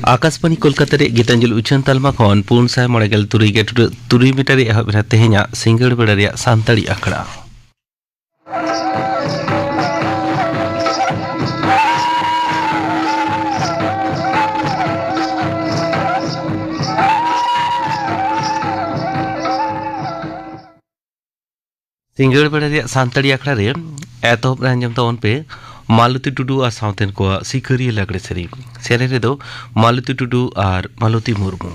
आकाशवाणी कोलकाता रे गीतांजलि उच्चन तालमा खन 493 मीटर एहब तेहेኛ सिंगड़ बेड़ा रे सानताड़ी आखड़ा सिंगड़ बेड़ा रे सानताड़ी आखड़ा रे एतोब रंजम तवन पे मालती टुडू और साउथन को सिकरिया लगड़े सेरे रे दो मालती टुडू और मालती मुर्मू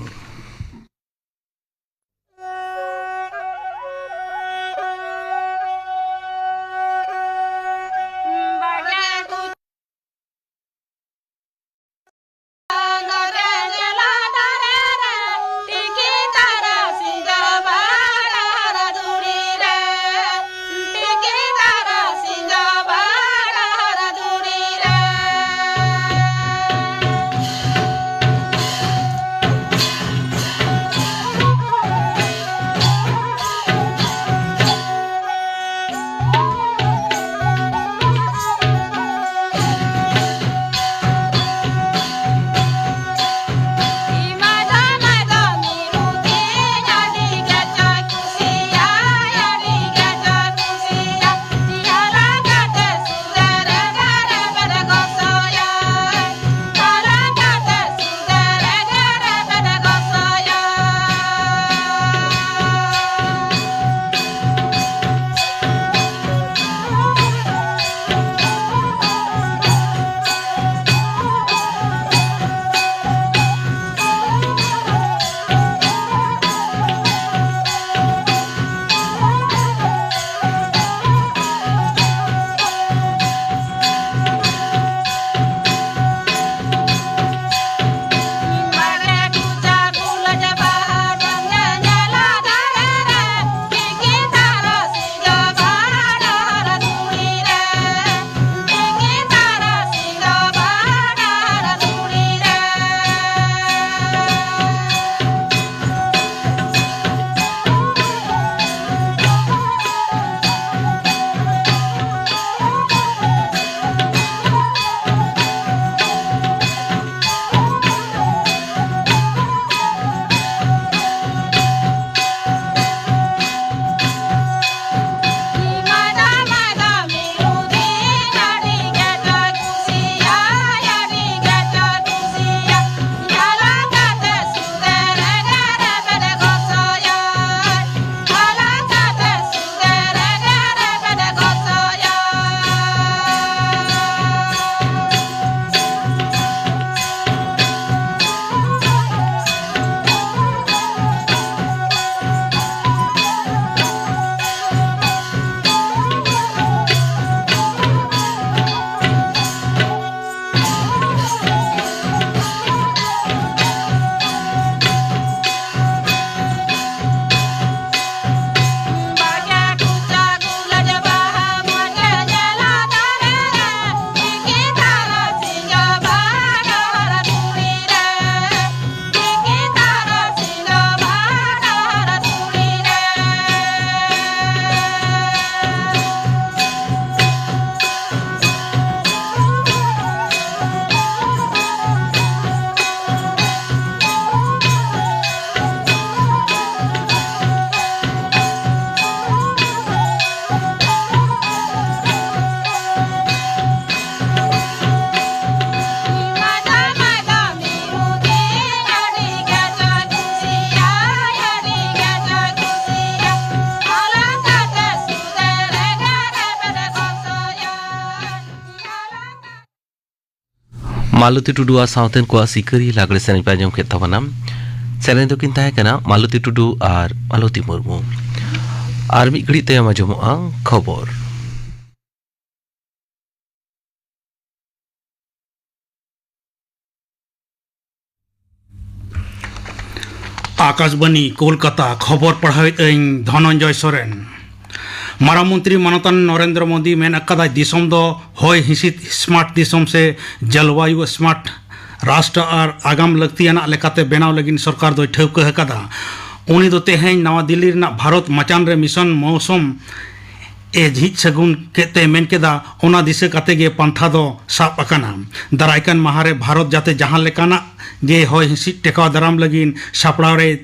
मालती टुडू और साउथन को सिकरिया लगड़े सेरें पे आजम के तवनम सेरें दो किन ताहे मालती टुडू और मालती मुर्मू और मिद घड़ी ते आजमोगा खबर आकाशवाणी कोलकाता खबर पढ़ावे धनंजय सोरेन मारा मंत्री मानतान नरेंद्र मोदी मेन अकादा दिसम दो होय हिसित स्मार्ट दिसम से जलवायु स्मार्ट राष्ट्र और आगाम लक्तियाना लेकाते बेनाव लगिन सरकार दो ठेवका हकादा उनी दो तेहें नवा दिल्ली भारत मचान रे मिशन मौसम ए झिज सगुन केते मेन केदा ओना दिशा काते गे पंथा दो साब अकाना दारायकान माहारे भारत जाते जहां लेकाना गे होय हिसिट टेकाव दाराम लगिन सापड़ाव रे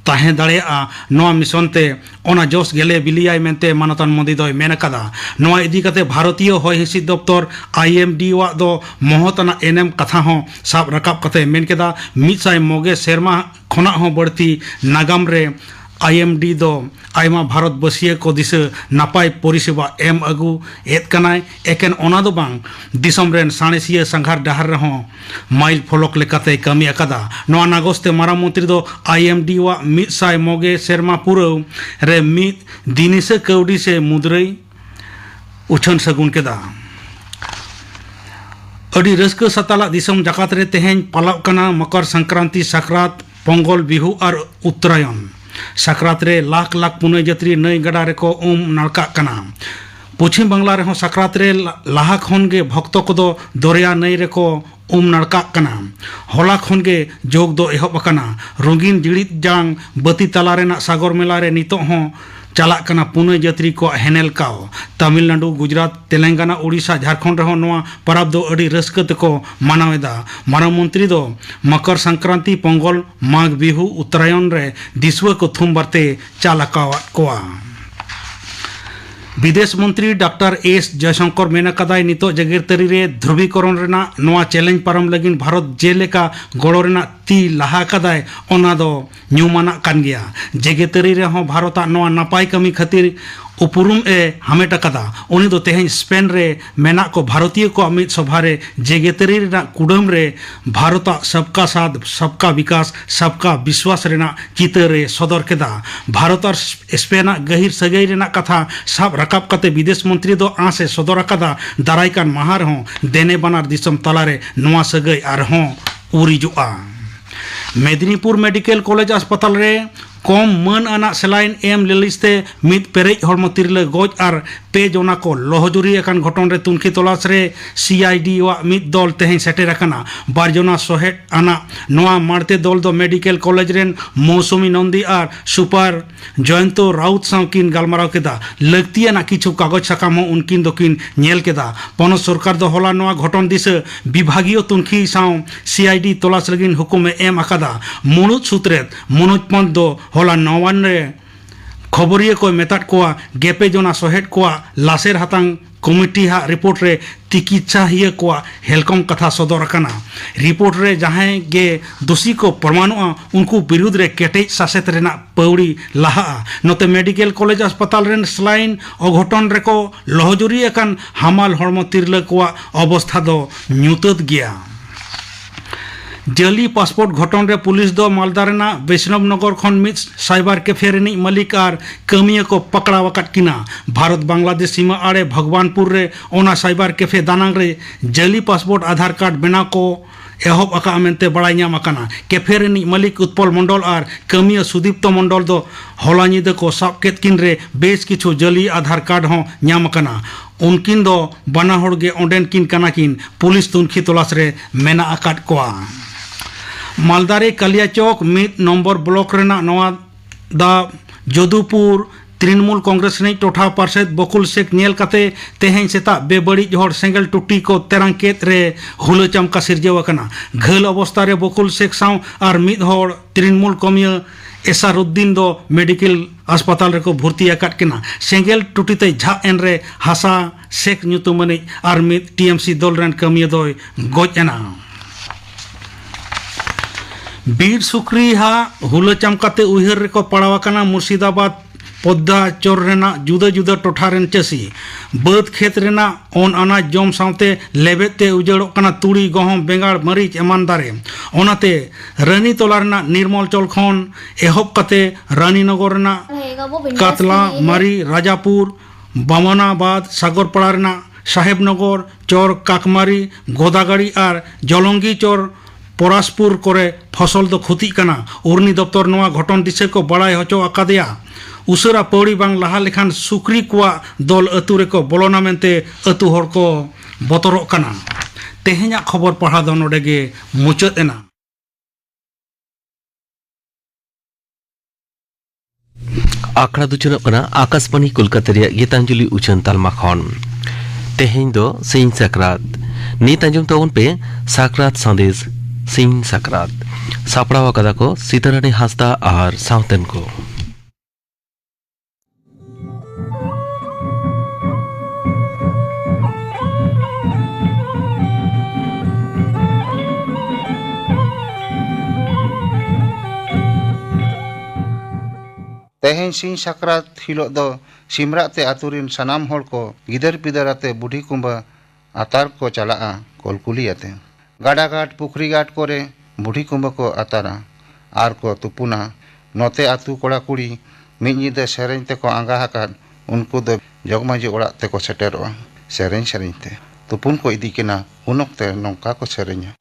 ताहें दाड़ेया नोआ मिशन ते ओना जोश गेले बिलियाय मेनते मानतान मोदी दोय मेन कदा नोआ इदी काते भारतीय होय हिसिट दप्तर IMD वा दो महतना एनएम कथा हो साब रकाब काते मेन केदा मिसाय मोगे सेरमा खोना हो बढ़ती नागाम रे IMD दो आयमा भारत बसिया को दिस नापाय परिसेवा एम अगु एत कनाय एकेन ओना दो बांग दिसम रेन साणेसिया संघार डहार रहो माइल फॉलोक लेकाते कमी अकदा नोआ नागोस्ते मारा मंत्री दो IMD वा मिसाय मोगे सेरमा पुरव रे मित दिनिसे कौडी से मुद्रई उछन सगुन केदा अडी रस्क सताला दिसम जाकात रे तेहेन पालाव कना मकर संक्रांति साकरात पोंगल बिहु और उत्तरायण साकरात रे लाख लाख पुनय जात्री नई गड़ा रे को नाड़का कना पश्चिम बांग्ला रे साकरात रे लाहा खन गे भक्त को दो दरिया नई रे को नाड़का कना होला खन गे जोग दो एहब कना रंगीन जिड़ित जांग बती तला रेना सागर मेला रे नितो हो चला कना पुनय जात्री को हेनेल काव तमिलनाडु गुजरात तेलंगाना उड़ीसा झारखंड रहो नोआ परब दो अड़ी रस्क तको मानावेदा मारा मंत्री दो मकर संक्रांति पोंगल माघ बिहु उत्तरायण रे दिसव को थुम बरते चाला कोआ विदेश मंत्री डॉक्टर एस जयशंकर मेना कदाय नितो जगेर तरी रे ध्रुवीकरण रेना नोआ चैलेंज पारम लगिन भारत जेलेका गड़ो रेना ती लाहा कदाय ओना दो न्यूमाना कान गया जेगे तरी रे हो भारता नोआ नापाय कमी खातिर उपरुम ए हमेटा कदा उनी दो तेहें स्पेन रे मेना को भारतीय को अमित सभा रे जेगेतरी रेना कुडम रे भारता सबका साथ सबका विकास सबका विश्वास रेना चित्र रे सदर केदा भारत और स्पेन गहिर सगई रेना कथा सब रकाब कते विदेश मंत्री दो आसे सदर कदा दारायकान महार हो देने बनार दिसम तलारे नोआ सगई आर हो उरिजुआ मेदिनीपुर मेडिकल कॉलेज अस्पताल रे कम मन आना सेलाइन एम लिलिस्ते मित पेरेज हड़मो तिरले गज और पे जोना को लोहजुरी अकान घटन रे तुनखी तलाश रे CID वा मित दल तेहें सेटेर अकाना बारजना सोहेट आना नोआ मारते दल दो मेडिकल कॉलेज रेन मौसुमी नंदी और सुपर जयंतो राउत सावकिन गालमाराव केदा लगतियाना किछु कागज साकाम हो उनकिन दोकिन नेल केदा पनत सरकार दो होला नोआ घटन दिस विभागीय तुनखी साव CID तलाश लगिन हुकुम एम अकादा मुनुत सूत्रेत मनोज पंत दो होला नवान रे खबरिया को मेताट कोआ गेपे जोना सोहेट कोआ लासेर हातांग कमिटी हा रिपोर्ट रे चिकित्सा हिया कोआ हेलकम कथा सदर कना रिपोर्ट रे जहां गे दोषी को प्रमाणों उनको विरुद्ध रे केटेज सासेत रेना पौड़ी लाहा नोते मेडिकल कॉलेज अस्पताल रेन स्लाइन अघटन रे को लोहजुरी अकन हामाल हड़मो तिरले कोआ अवस्था दो न्यूतत गया जली पासपोर्ट घटन रे पुलिस दो मालदा रेना वैष्णव नगर खन मित साइबर कैफे रेनी मालिक और कमिया को पकड़ा वकट किना भारत बांग्लादेश सीमा आड़े भगवानपुर रे ओना साइबर कैफे दानांग रे जली पासपोर्ट आधार कार्ड बना को एहब अका मेनते बड़ाई नाम अकाना कैफे रेनी मालिक उत्पल मंडल और कमिया सुदीप्त मंडल दो होला निद को साब केतकिन रे बेस किछु जली आधार कार्ड हो नाम अकाना उनकिन दो बना हड़ गे ओंडेन किन काना किन पुलिस तुनखी तलाश रे मेना अकाट कोआ मालदारे कलिया चौक मित नंबर ब्लॉक रेना नवा दा जदुपुर तृणमूल कांग्रेस ने टोठा पार्षद बकुल शेख नेल कते तेहें सेता बेबड़ी हड़ सेंगल टुटी को तेरांकेत रे हुल चमका सिरजेव कना घल अवस्था रे बकुल शेख साव और मित हड़ तृणमूल कमिया एसारुद्दीन दो मेडिकल अस्पताल रे को भर्ती अकाट किना सेंगल टुटीते झा एन रे हासा शेख ᱧᱩᱛᱩᱢᱟᱱᱤ और मित TMC दल रेन कमिया दोय गज एना बीर सुक्री हा हुल चमकाते उहर रे को पड़ावाकना मुर्शिदाबाद पद्दा चोर रेना जुदा जुदा टोठा रेन चासी बद खेत रेना ओन अनाज जम सावते लेबेते उजड़ो कना तुड़ी गहम बेंगाड़ मरीच एमान दारे ओनाते रानी तोला रेना निर्मल चौल खन एहब कते रानीनगर रेना कातला मारी राजापुर बामनाबाद सागरपाड़ा रेना साहेबनगर चोर काकमारी गोदागाड़ी और जलंगी चोर परासपुर करे फसल दो क्षति कना उर्नी दफ्तर नवा घटन दिशे को बड़ाई हचो अकादिया उसरा पौड़ी बांग लहा लेखान सुक्री कुआ दल अतु रे को बोलोना मेनते अतु हर को बतरो कना तेहेኛ खबर पढ़ा दो नोडे गे मुचाद एना। आखड़ा दुचन आकाशवाणी कोलकाता गीतांजलि उचन तालमा खन तेहें दो सिंह सकरात नीत अंजम तबन पे सकरात संदेश सिंह सकरात सापड़ावा कदा को सीतारानी हांसदा और सावतन को तेहें सिंह साकरात हिलो दो सिमराते आतुरिन सनाम होड़ को गिदर पिदराते बुढ़ी कुंबा आतार को चला कोलकुलियाते गाड़ा घाट पुखरी घाट कोरे बुढ़ी कुंबा को आतारा आर को तुपुना नोते आतु कोड़ा कुड़ी मिद सेरें ते को आंगा हाकाद उनको दो जगमाजी ओड़ा ते को सेटेरोआ सेरें सेरें ते तुपुन को इदी केना उनोक्ते नौका को सेरेंया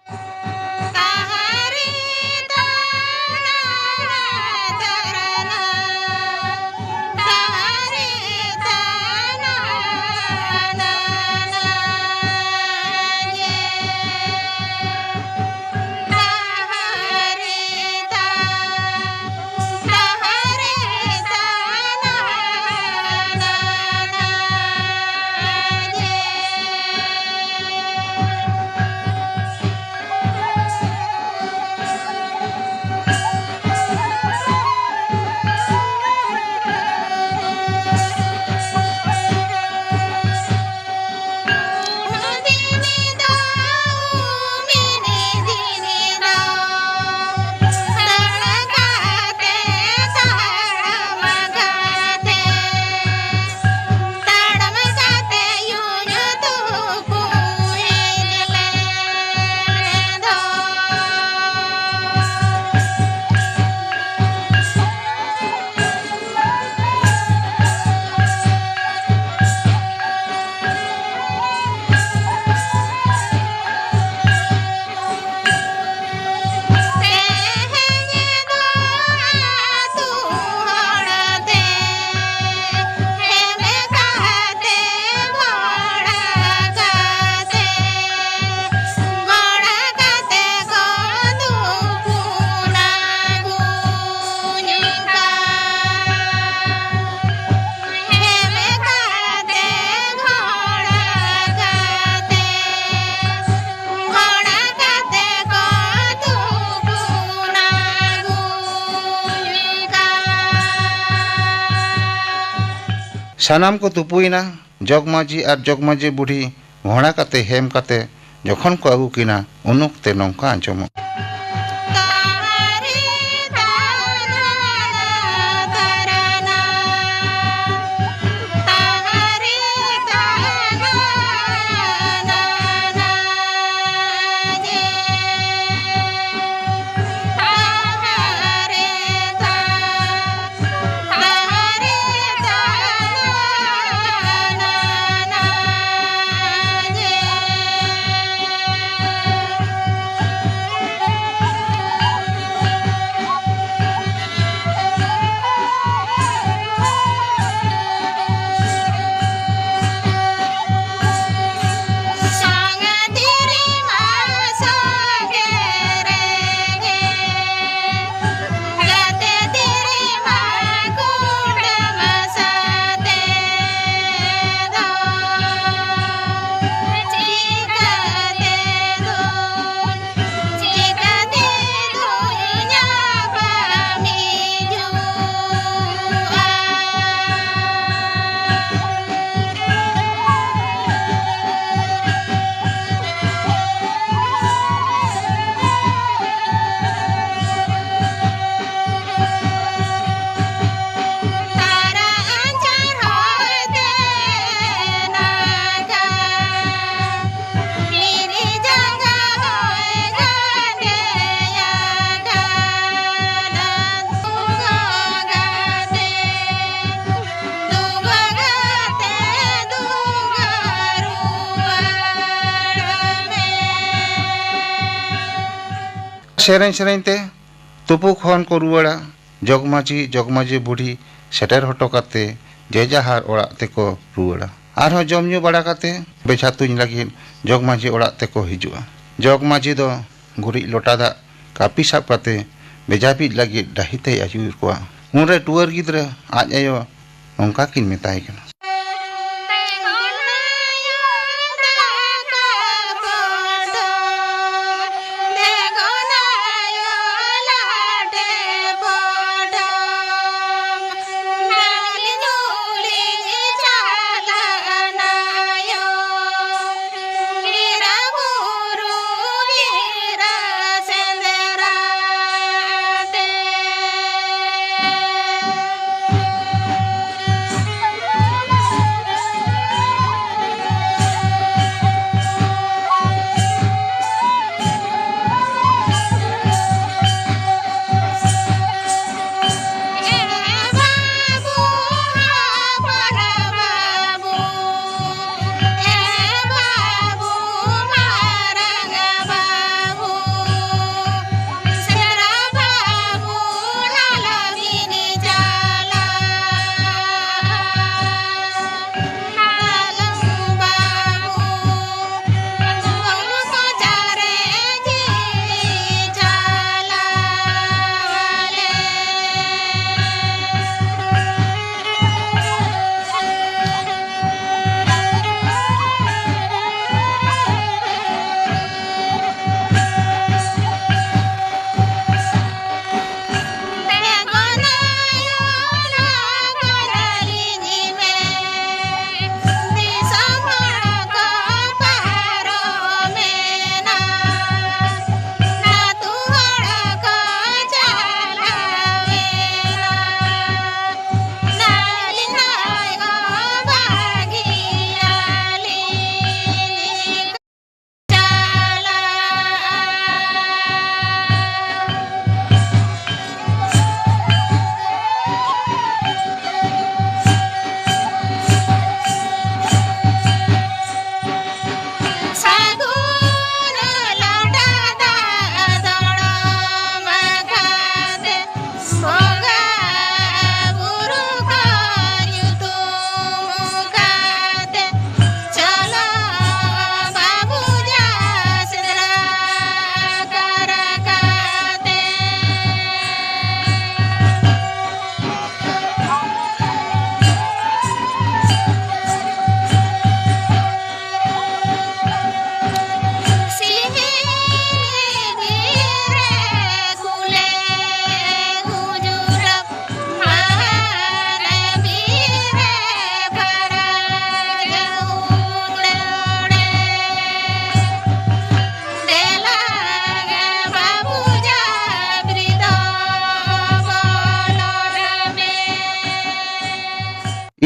सानाम को तुपुइना जगमाजी और जगमाजी बुढ़ी घोड़ा काते हेम काते जखन को आगु किना उनुक्ते नौका आंचमो सेरें सेरें ते तुपु खन को रुवाड़ा जगमाजी जगमाजी बुढ़ी सेटर हटो काते जेजाहार ओड़ा तेको रुवाड़ा आरहों जमन्यू बाड़ा काते बेछा तुñ लगिन जगमाजी ओड़ा तेको हिजुआ जगमाजी दो गुरी लोटा दा कापी साब काते बेजाबी लगी डाहिते आयुर कोआ उनरे टुअर गिद्रा आज आयो नोंका किन मेताय कना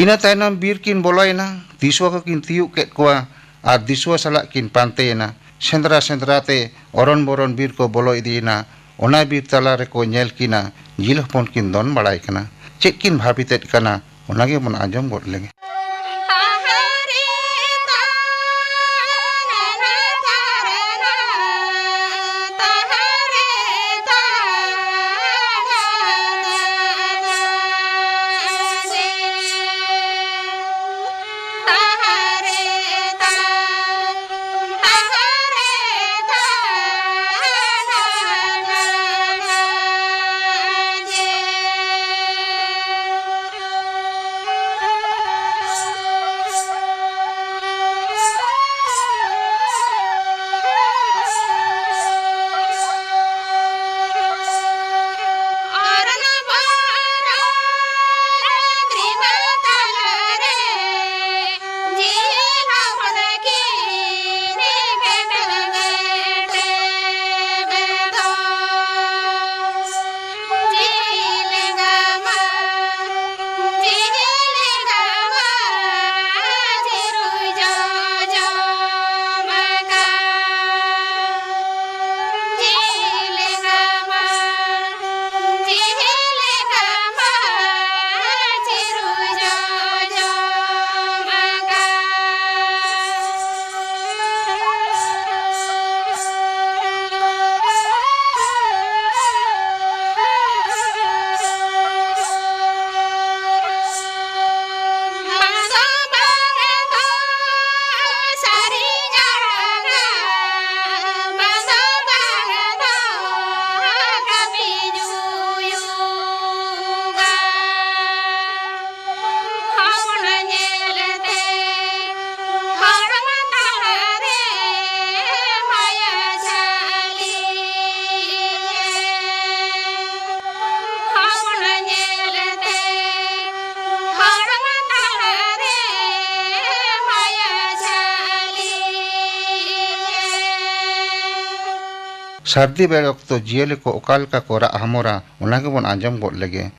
ina tainam bir kin boloyna diswa ko kin tiuk ket kwa ar diswa salak kin pantena sendra sendra te oron boron bir ko bolo idina ona bir tala re ko nyel kina jilh pon kin don badai kana chek kin bhabitet kana onage mon ajom god lege सर्दी बेड़ वक्त जियले को ओकाल का कोरा हमोरा उनागे बन आंजम गोट लगे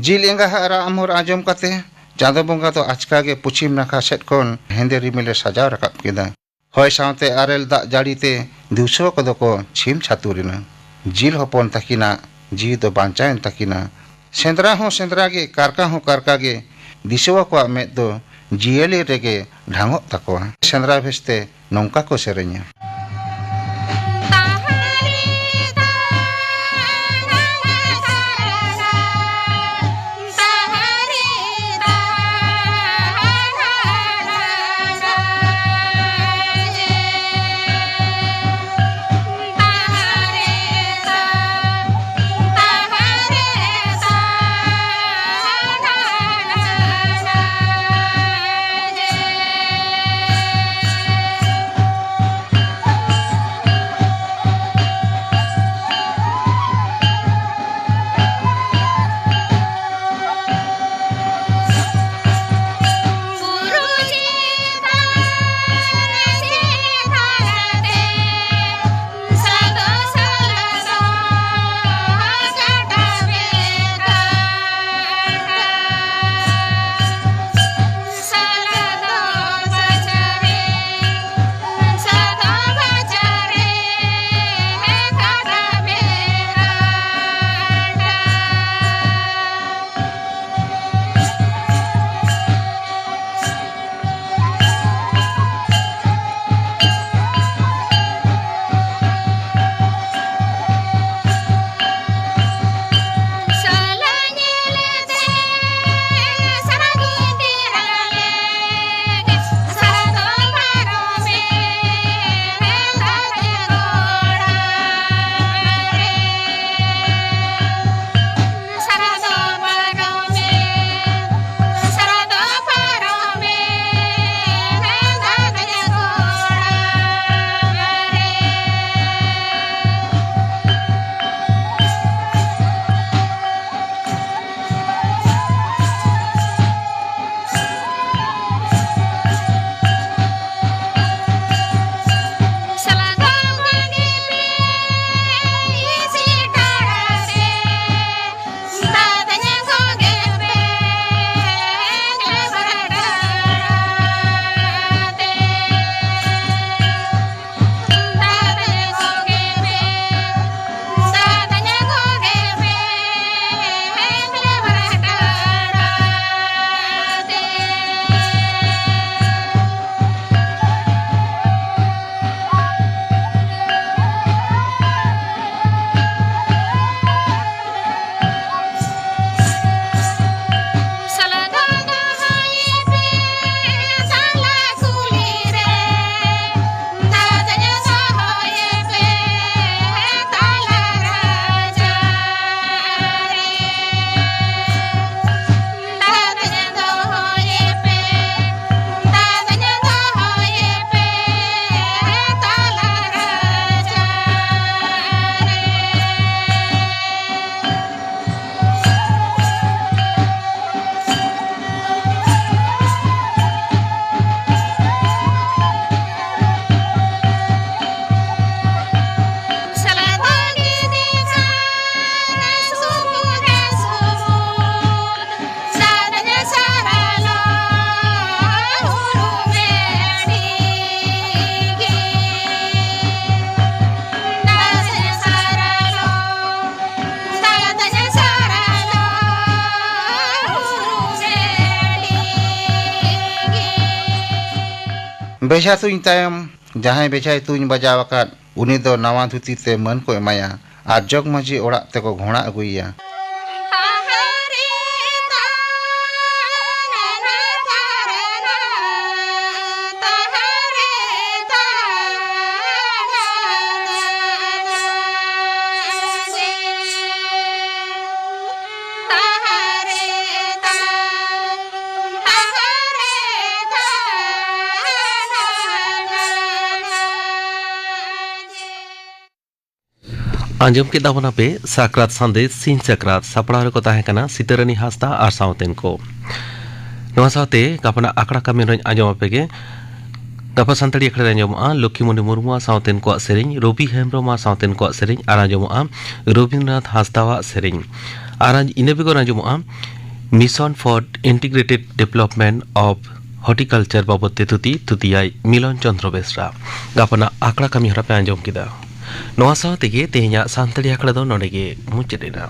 जिल एंगा हरा अमर आजम कते चाँदो बंगा तो आचका के पश्चिम नाखा सेट खन हेंदे रिमिले सजाव रकाब केदा हय सावते आरेल दाग जाड़ीते दिवसो कदो को छिम छातुरिना जिल हपन ताकिना जी तो बांचायन ताकिना सेंद्रा हो सेंद्रा गे कारका गे दिसवा को में दो जियले रेगे ढांगो तकोआ सेंद्रा भेस्ते नौका को सेरेnya बेजा तुኝ तायम जहां बेजा तुኝ बजाव आकाद उनी दो नवा धुती ते मन को एमाया आर जग माजी ओड़ा तेको घोड़ा अगुइया आंजम के दावना पे साकरात संदेश सिंह साकरात सापड़ा को ताहें सीतारानी हासदा और सावतेन को नवा सावते गापना आकड़ा कमी रन आंजम पेगे गापा संतड़ी अखड़े आंजमआ लक्ष्मीमणि मुर्मु सावतेन को सेरेñ रवि हेम्ब्रम सावतेन को सेरेñ और आंजमआ रवींद्रनाथ हासदावा सेरेñ और इने बेगर आंजमआ mission for integrated development of horticulture बाबते तुतियाई मिलन चंद्र बेसरा गापना आकड़ा कमी हरा पे आंजम किदा नवा सावते के तेहኛ सानतड़ी आकड़ा दो नोडे के मुचेदेना।